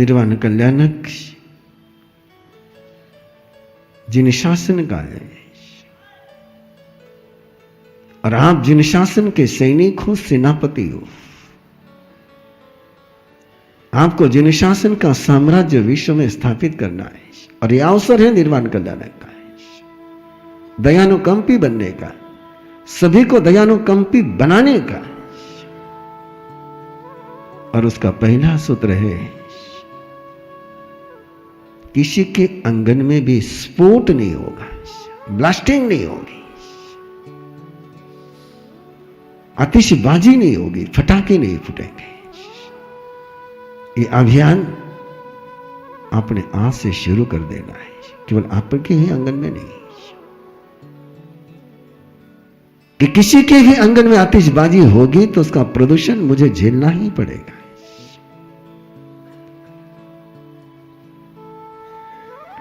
निर्वाण कल्याणक जिन शासन का है, और आप जिन शासन के सैनिक हो, सेनापति हो, आपको जिन शासन का साम्राज्य विश्व में स्थापित करना है, और यह अवसर है निर्वाण कल्याणक का, दयानुकंपी बनने का, सभी को दयानुकंपी बनाने का। और उसका पहला सूत्र है, किसी के आंगन में भी स्फोट नहीं होगा, ब्लास्टिंग नहीं होगी, आतिशबाजी नहीं होगी, फटाके नहीं फूटेंगे। ये अभियान अपने आज से शुरू कर देना है, केवल आपके ही आंगन में नहीं, कि किसी के भी आंगन में आतिशबाजी होगी तो उसका प्रदूषण मुझे झेलना ही पड़ेगा।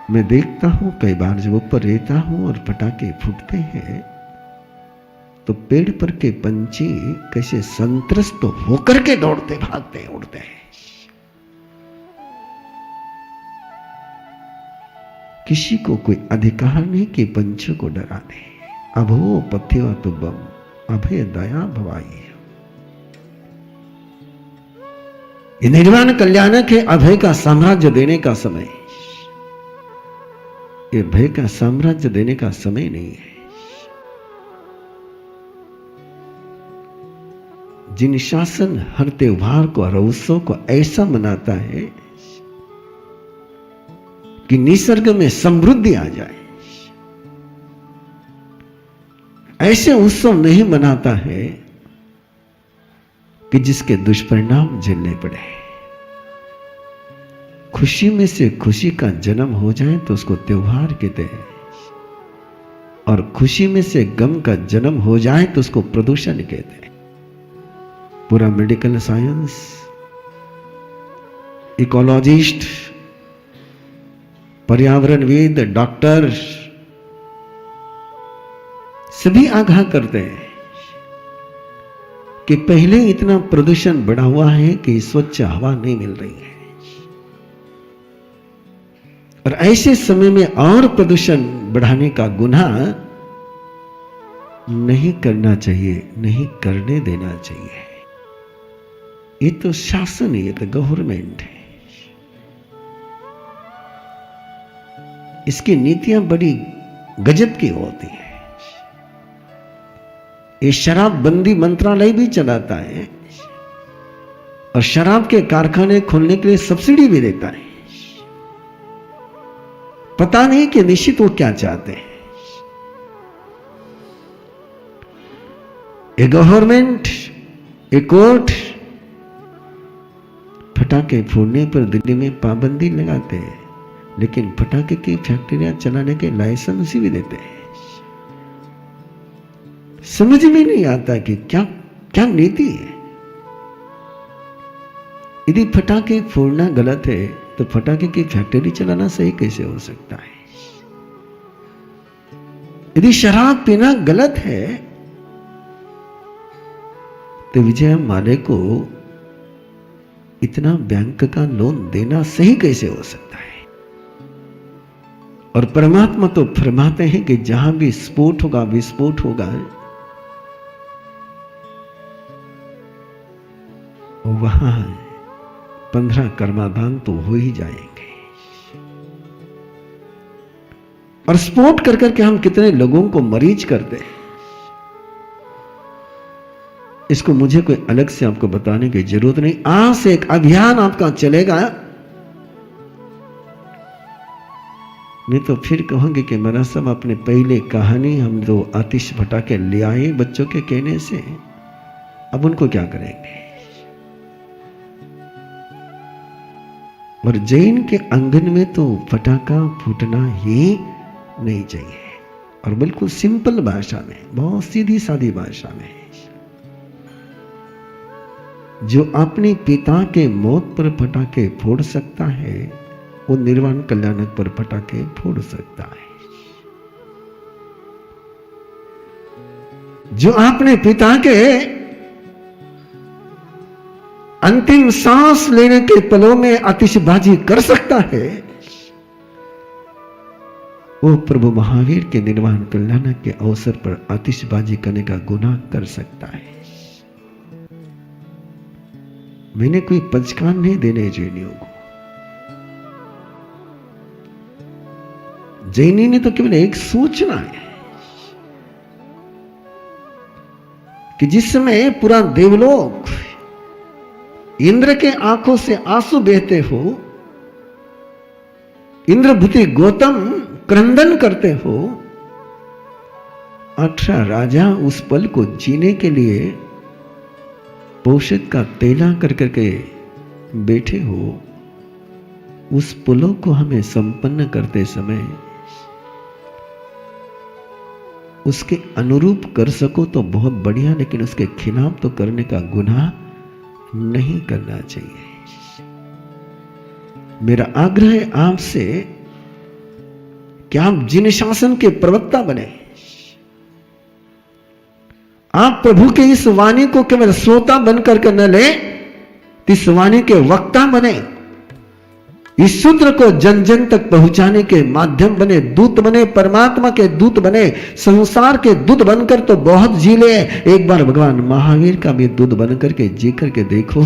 मैं देखता हूं कई बार जब ऊपर रहता हूं और पटाखे फूटते हैं तो पेड़ पर के पंछी कैसे संत्रस्त होकर के दौड़ते, भागते, उड़ते हैं। किसी को कोई अधिकार नहीं कि पंछियों को डरा दे। अभो पथ्यवा तुबम अभय दया भवाई। ये निर्वाण कल्याणक है, अभय का साम्राज्य देने का समय। ये भय का साम्राज्य देने का समय नहीं है। जिन शासन हर त्योहार को, हर उत्सव को ऐसा मनाता है कि निसर्ग में समृद्धि आ जाए, ऐसे उत्सव नहीं मनाता है कि जिसके दुष्परिणाम झेलने पड़े। खुशी में से खुशी का जन्म हो जाए तो उसको त्योहार कहते हैं, और खुशी में से गम का जन्म हो जाए तो उसको प्रदूषण कहते हैं। पूरा मेडिकल साइंस, इकोलॉजिस्ट, पर्यावरणविद, डॉक्टर सभी आगाह करते हैं कि पहले इतना प्रदूषण बढ़ा हुआ है कि स्वच्छ हवा नहीं मिल रही है, और ऐसे समय में और प्रदूषण बढ़ाने का गुनाह नहीं करना चाहिए, नहीं करने देना चाहिए। ये तो शासन है, ये तो गवर्नमेंट है। इसकी नीतियां बड़ी गजब की होती है। ये शराबबंदी मंत्रालय भी चलाता है और शराब के कारखाने खोलने के लिए सब्सिडी भी देता है। पता नहीं कि निश्चित वो क्या चाहते हैं। ए गवर्नमेंट, ए कोर्ट पटाखे फोड़ने पर दिल्ली में पाबंदी लगाते हैं, लेकिन पटाखे की फैक्ट्रियां चलाने के लाइसेंस भी देते हैं। समझ में नहीं आता कि क्या क्या नीति है। यदि पटाखे फोड़ना गलत है तो पटाखे की फैक्ट्री चलाना सही कैसे हो सकता है? यदि शराब पीना गलत है तो विजय माले को इतना बैंक का लोन देना सही कैसे हो सकता है? और परमात्मा तो फरमाते हैं कि जहां भी स्फोट होगा, विस्फोट होगा, वहां 15 कर्माधान तो हो ही जाएंगे। और स्फोट कर करके हम कितने लोगों को मरीज करते हैं, इसको मुझे कोई अलग से आपको बताने की जरूरत नहीं। आज से एक अभियान आपका चलेगा, नहीं तो फिर कहोगे कि मेरा सब अपने पहले कहानी हम तो आतिश पटाखे ले आए बच्चों के कहने से, अब उनको क्या करेंगे? और जैन के आंगन में तो पटाखा फूटना ही नहीं चाहिए, और बिल्कुल सिंपल भाषा में, बहुत सीधी सादी भाषा में। जो अपने पिता के मौत पर पटाखे फोड़ सकता है वो निर्वाण कल्याणक पर पटाखे फोड़ सकता है। जो अपने पिता के अंतिम सांस लेने के पलों में आतिशबाजी कर सकता है, वो प्रभु महावीर के निर्वाण कल्याण के अवसर पर आतिशबाजी करने का गुनाह कर सकता है। मैंने कोई पंचकान नहीं देने जैनियों को। जैनी ने तो केवल एक सूचना है कि जिसमें पूरा देवलोक इंद्र के आंखों से आंसू बहते हो, इंद्रभूति गौतम क्रंदन करते हो, 18 राजा उस पल को जीने के लिए पौषध का तेला कर करके बैठे हो, उस पुलों को हमें संपन्न करते समय उसके अनुरूप कर सको तो बहुत बढ़िया, लेकिन उसके खिलाफ तो करने का गुनाह नहीं करना चाहिए। मेरा आग्रह है आपसे कि आप जिन शासन के प्रवक्ता बने, आप प्रभु के इस वाणी को केवल श्रोता बनकर के न ले, इस वाणी के वक्ता बने, इस सूत्र को जन जन तक पहुंचाने के माध्यम बने, दूत बने, परमात्मा के दूत बने। संसार के दूत बनकर तो बहुत जी ले, एक बार भगवान महावीर का भी दूत बनकर के जी करके देखो,